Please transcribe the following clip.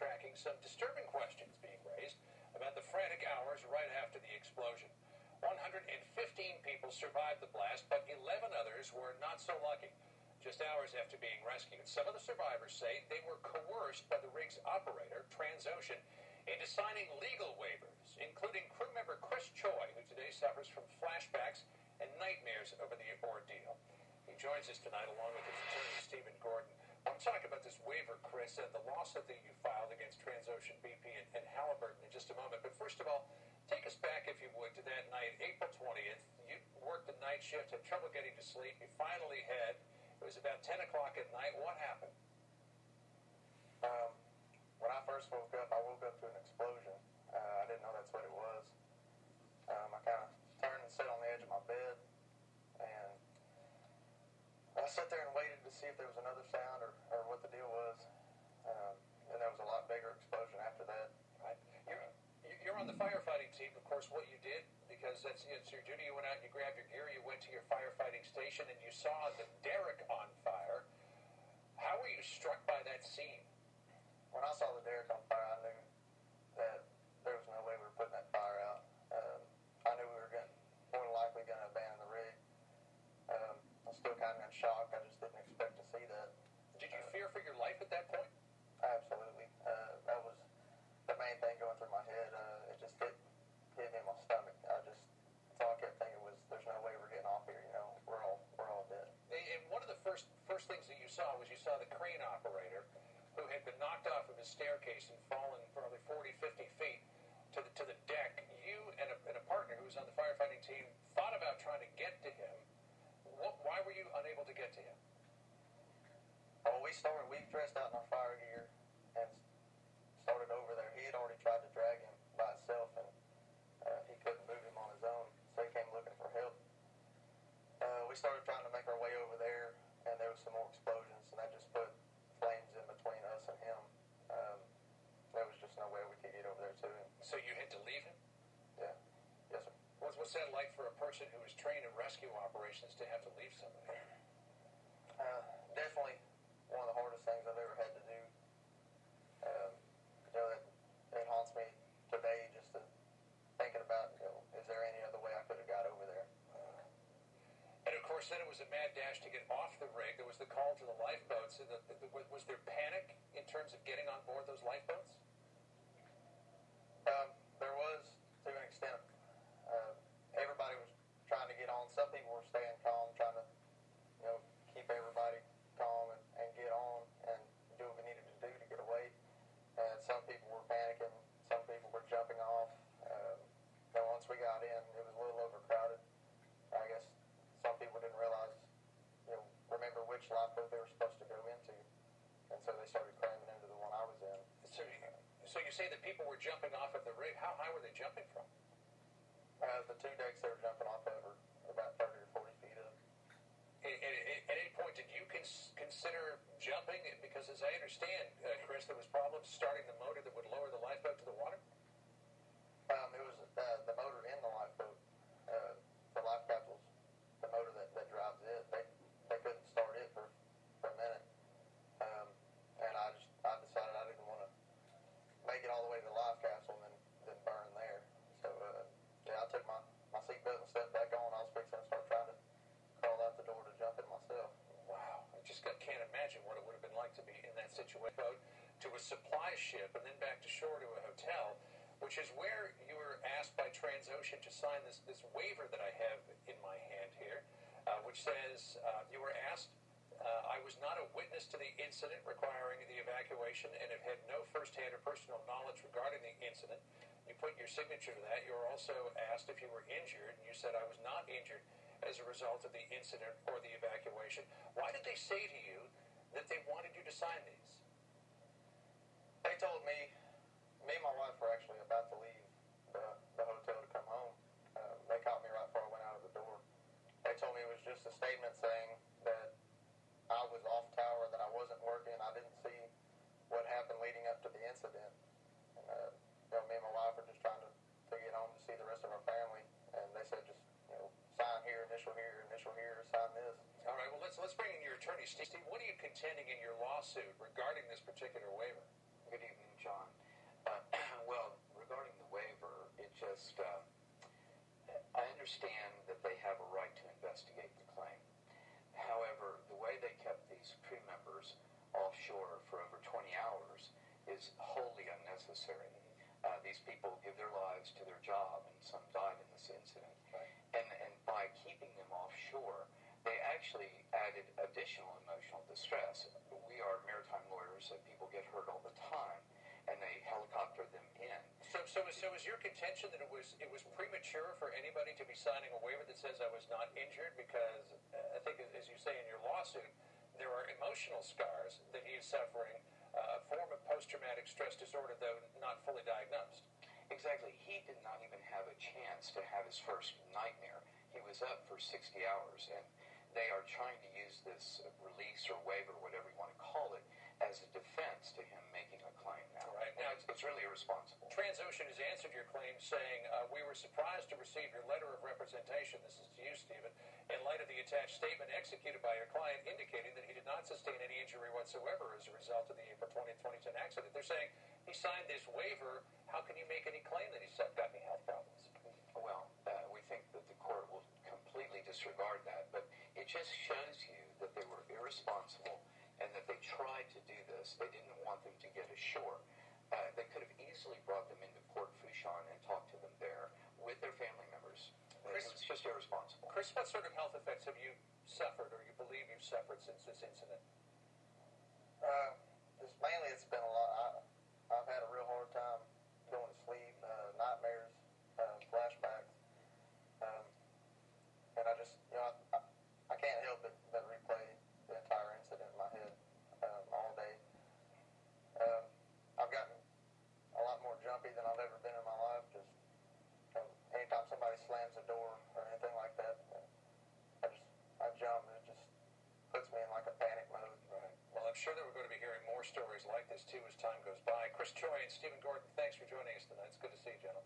tracking some disturbing questions being raised about the frantic hours right after the explosion. 115 people survived the blast, but 11 others were not so lucky. Just hours after being rescued, some of the survivors say they were coerced by the rig's operator, TransOcean, into signing legal waivers, including crew member Choy, who today suffers from flashbacks and nightmares over the ordeal. He joins us tonight along with his attorney, Stephen Gordon. I want to talk about this waiver, Chris, and the lawsuit that you filed against TransOcean BP and Halliburton in just a moment. But first of all, take us back, if you would, to that night, April 20th. You worked the night shift, had trouble getting to sleep. You finally had, it was about 10 o'clock at night. What happened? When I first woke up, I woke up to an explosion. I didn't know that's what it was. I kind of turned and sat on the edge of my bed, and I sat there and waited to see if there was another sound or what the deal was. And there was a lot bigger explosion after that. Right. You're on the firefighting team, of course, what you did, because it's your duty. You went out and you grabbed your gear, you went to your firefighting station, and you saw the derrick on fire. How were you struck by that scene? When I saw the derrick on fire, I knew that there was no way we were putting that fire out. I knew we were more than likely going to abandon the rig. I was still kind of in shock. I just didn't expect to see that. Did you fear for your life at that point? Absolutely. That was the main thing going through my head. It just hit me in my stomach. That's all I kept thinking was, there's no way we're getting off here. You know, we're all dead. And one of the first things that you saw was the crane operator who had been knocked off of his staircase and fallen probably 40, 50 feet to the deck. You and a partner who was on the firefighting team thought about trying to get to him. Why were you unable to get to him? Oh, we dressed out in our fire gear and started over there. He had already tried to drag him by himself, and he couldn't move him on his own, so he came looking for help. We started trying to make our way over there, and there was some more explosions, and that just put flames in between us and him. There was just no way we could get over there to him. So you had to leave him? Yeah. Yes, sir. What's that like for a person who is trained in rescue operations to have to leave somebody? Definitely one of the hardest things I've ever had to do. It haunts me today just thinking about, is there any other way I could have got over there? And of course, then it was a mad dash to get off the rig. There was the call to the lifeboats. Was there panic in terms of getting on board those lifeboats? There was, to an extent. Everybody was trying to get on. Some people were staying calm, trying to, keep everybody calm and get on and do what we needed to do to get away. And some people were panicking. Some people were jumping off. Once we got in, it was a little overcrowded. I guess some people didn't realize, remember which lifeboat they were supposed to go into. And so they started cramming into the one I was in. So you say that people were jumping off of the rig. How high were they jumping from? The two decks they were jumping off over about 30 or 40 feet up. At any point, did you consider jumping? Because as I understand, Chris, there was problems starting the motor that would lower the lifeboat to the water? It was the motor in the lifeboat. The life capsule's the motor that drives it. They couldn't start it for a minute. And I decided I didn't want to make it all the way to the life capsule and then burn there. So, I took my seatbelt and stepped back on. I was fixing to start trying to crawl out the door to jump in myself. Wow. I just can't imagine what it would have been like to be in that situation. To a supply ship and then back to shore to a hotel, which is where you were asked by TransOcean to sign this waiver that I have in my hand here, which says you were asked, I was not a witness to the incident requiring the evacuation and have had no firsthand or personal knowledge regarding the incident. You put your signature to that. You were also asked if you were injured, and you said, I was not injured as a result of the incident or the evacuation. Why did they say to you that they wanted you to sign these? They told me and my wife were actually about to leave the hotel to come home. They caught me right before I went out of the door. They told me it was just a statement saying that I was off tower, that I wasn't working, I didn't see what happened leading up to the incident. And, me and my wife were just trying to get home to see the rest of our family, and they said just, sign here, initial here, sign this. All right, well, let's bring in your attorney, Steve. What are you contending in your lawsuit regarding this particular waiver? Good evening, John. understand that they have a right to investigate the claim. However, the way they kept these crew members offshore for over 20 hours is wholly unnecessary. These people give their lives to their job, and some died in this incident. Right. And by keeping them offshore, they actually added additional emotional distress. We are maritime lawyers, and people get hurt all the time, and they helicopter them in. So is your contention that it was premature for anybody to be signing a waiver that says I was not injured? Because I think, as you say in your lawsuit, there are emotional scars that he is suffering, a form of post-traumatic stress disorder, though not fully diagnosed. Exactly. He did not even have a chance to have his first nightmare. He was up for 60 hours, and they are trying to use this release or waiver, whatever you want to call it, as a defense to him making a claim now. Right. Now, it's really irresponsible. TransOcean has answered your claim saying, we were surprised to receive your letter of representation, this is to you, Stephen, in light of the attached statement executed by your client indicating that he did not sustain any injury whatsoever as a result of the April 20, 2010 accident. They're saying he signed this waiver. How can you make any claim that he's got any health problems? Well, we think that the court will completely disregard that, but it just shows you that they were irresponsible and that they tried to do this. They didn't want them to get ashore. They could have easily brought them into Port Fourchon and talked to them there with their family members. Chris, it's just irresponsible. Chris, what sort of health effects have you suffered or you believe you've suffered since this incident? Just mainly it's been a lot. I've had a real hard time going to sleep, nightmares, flashbacks, and I just, I can't help but replay the entire incident in my head all day. I've gotten a lot more jumpy than I've ever been in my life. Just anytime somebody slams a door or anything like that, I jump, and it just puts me in like a panic mode. Right. Well, I'm sure that we're going to be hearing more stories like this too as time goes by. Chris Choy and Stephen Gordon, thanks for joining us tonight. It's good to see you, gentlemen.